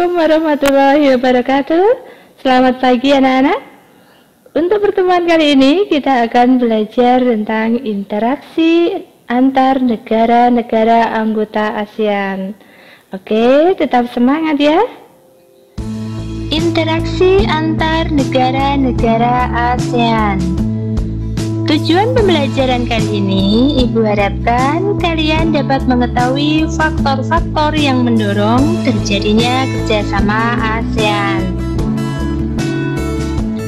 Assalamualaikum warahmatullahi wabarakatuh. Selamat pagi anak-anak. Untuk pertemuan kali ini kita akan belajar tentang interaksi antar negara-negara anggota ASEAN. Oke, tetap semangat ya. Interaksi antar negara-negara ASEAN. Tujuan pembelajaran kali ini, Ibu harapkan kalian dapat mengetahui faktor-faktor yang mendorong terjadinya kerjasama ASEAN.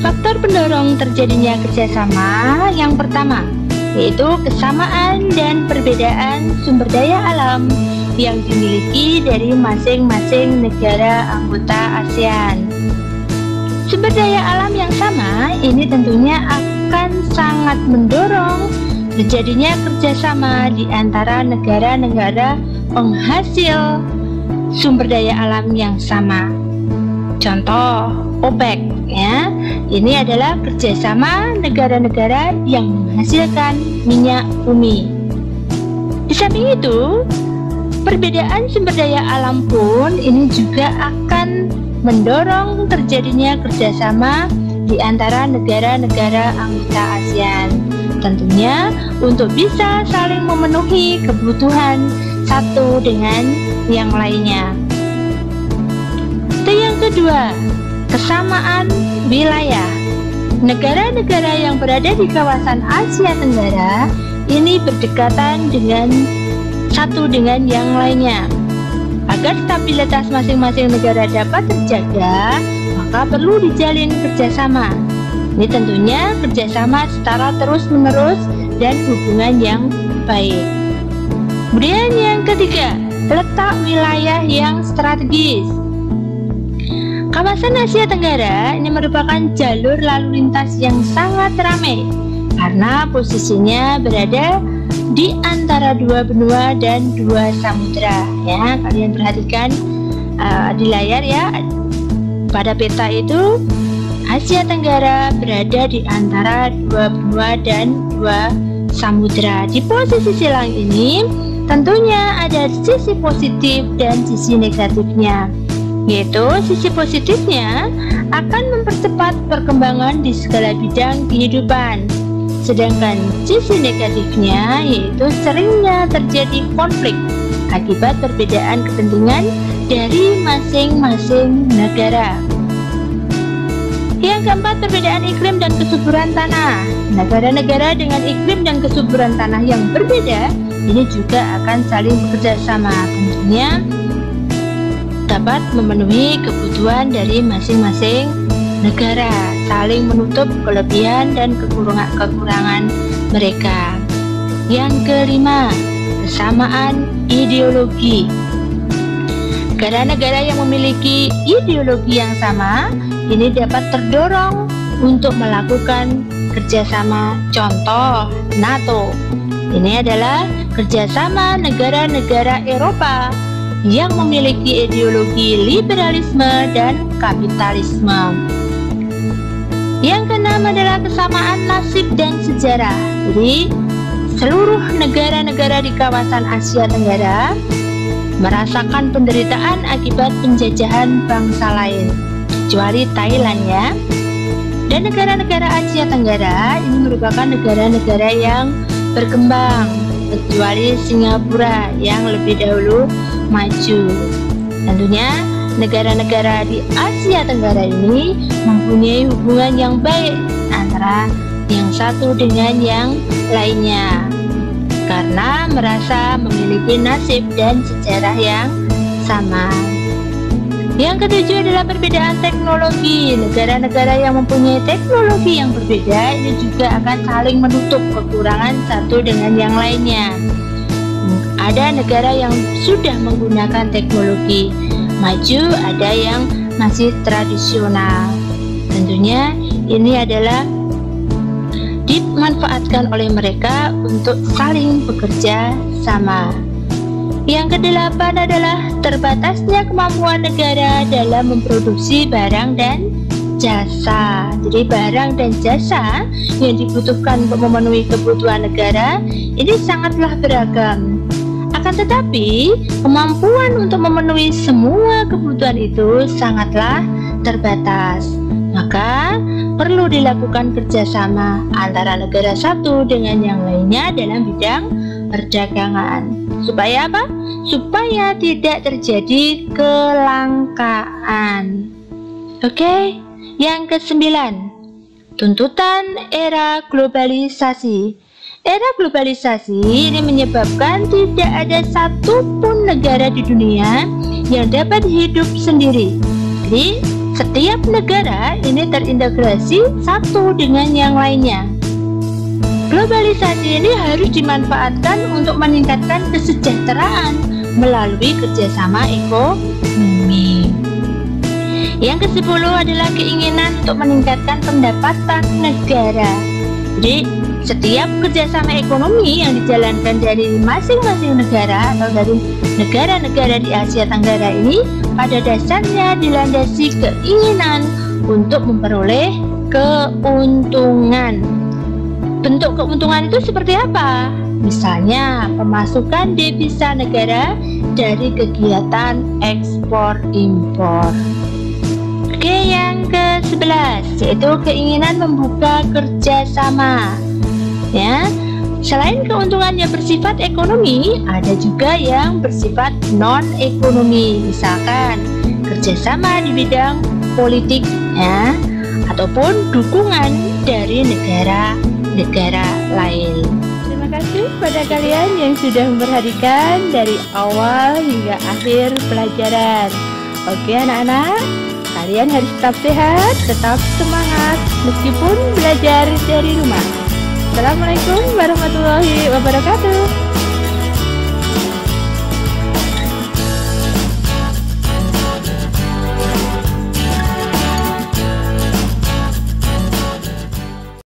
Faktor pendorong terjadinya kerjasama yang pertama, yaitu kesamaan dan perbedaan sumber daya alam yang dimiliki dari masing-masing negara anggota ASEAN. Sumber daya alam yang sama ini tentunya akan sangat mendorong terjadinya kerjasama di antara negara-negara penghasil sumber daya alam yang sama. Contoh OPEC ya, ini adalah kerjasama negara-negara yang menghasilkan minyak bumi. Di samping itu, perbedaan sumber daya alam pun ini juga akan mendorong terjadinya kerjasama di antara negara-negara anggota ASEAN. Tentunya untuk bisa saling memenuhi kebutuhan satu dengan yang lainnya. Yang kedua, kesamaan wilayah. Negara-negara yang berada di kawasan Asia Tenggara ini berdekatan dengan satu dengan yang lainnya. Agar stabilitas masing-masing negara dapat terjaga, maka perlu dijalin kerjasama. Ini tentunya kerjasama secara terus-menerus dan hubungan yang baik. Kemudian yang ketiga, letak wilayah yang strategis. Kawasan Asia Tenggara ini merupakan jalur lalu lintas yang sangat ramai karena posisinya berada di antara dua benua dan dua samudra ya. Kalian perhatikan di layar ya, pada peta itu Asia Tenggara berada di antara dua benua dan dua samudra. Di posisi silang ini tentunya ada sisi positif dan sisi negatifnya, yaitu sisi positifnya akan mempercepat perkembangan di segala bidang kehidupan. Sedangkan sisi negatifnya yaitu seringnya terjadi konflik akibat perbedaan kepentingan dari masing-masing negara. Yang keempat, perbedaan iklim dan kesuburan tanah. Negara-negara dengan iklim dan kesuburan tanah yang berbeda ini juga akan saling bekerja sama, tentunya dapat memenuhi kebutuhan dari masing-masing negara, saling menutup kelebihan dan kekurangan mereka. Yang kelima, kesamaan ideologi. Negara-negara yang memiliki ideologi yang sama ini dapat terdorong untuk melakukan kerjasama. Contoh NATO, ini adalah kerjasama negara-negara Eropa yang memiliki ideologi liberalisme dan kapitalisme. Yang keenam adalah kesamaan nasib dan sejarah. Jadi seluruh negara-negara di kawasan Asia Tenggara merasakan penderitaan akibat penjajahan bangsa lain, kecuali Thailand ya. Dan negara-negara Asia Tenggara ini merupakan negara-negara yang berkembang, kecuali Singapura yang lebih dahulu maju. Tentunya negara-negara di Asia Tenggara ini mempunyai hubungan yang baik antara yang satu dengan yang lainnya karena merasa memiliki nasib dan sejarah yang sama. Yang ketujuh adalah perbedaan teknologi. Negara-negara yang mempunyai teknologi yang berbeda ini juga akan saling menutup kekurangan satu dengan yang lainnya. Ada negara yang sudah menggunakan teknologi maju, ada yang masih tradisional. Tentunya ini adalah dimanfaatkan oleh mereka untuk saling bekerja sama. Yang kedelapan adalah terbatasnya kemampuan negara dalam memproduksi barang dan jasa. Jadi barang dan jasa yang dibutuhkan untuk memenuhi kebutuhan negara ini sangatlah beragam. Akan tetapi, kemampuan untuk memenuhi semua kebutuhan itu sangatlah terbatas. Maka, perlu dilakukan kerjasama antara negara satu dengan yang lainnya dalam bidang perdagangan. Supaya apa? Supaya tidak terjadi kelangkaan. Oke, yang ke-9, tuntutan era globalisasi. Era globalisasi ini menyebabkan tidak ada satupun negara di dunia yang dapat hidup sendiri. Jadi, setiap negara ini terintegrasi satu dengan yang lainnya. Globalisasi ini harus dimanfaatkan untuk meningkatkan kesejahteraan melalui kerjasama ekonomi. Yang ke-10 adalah keinginan untuk meningkatkan pendapatan negara. Jadi, setiap kerjasama ekonomi yang dijalankan dari masing-masing negara atau dari negara-negara di Asia Tenggara ini pada dasarnya dilandasi keinginan untuk memperoleh keuntungan. Bentuk keuntungan itu seperti apa? Misalnya, pemasukan devisa negara dari kegiatan ekspor impor. Oke, yang ke-11 yaitu keinginan membuka kerjasama. Ya, selain keuntungan yang bersifat ekonomi, ada juga yang bersifat non-ekonomi. Misalkan kerjasama di bidang politik, ya, ataupun dukungan dari negara-negara lain. Terima kasih pada kalian yang sudah memperhatikan dari awal hingga akhir pelajaran. Oke anak-anak, kalian harus tetap sehat, tetap semangat meskipun belajar dari rumah. Assalamualaikum warahmatullahi wabarakatuh.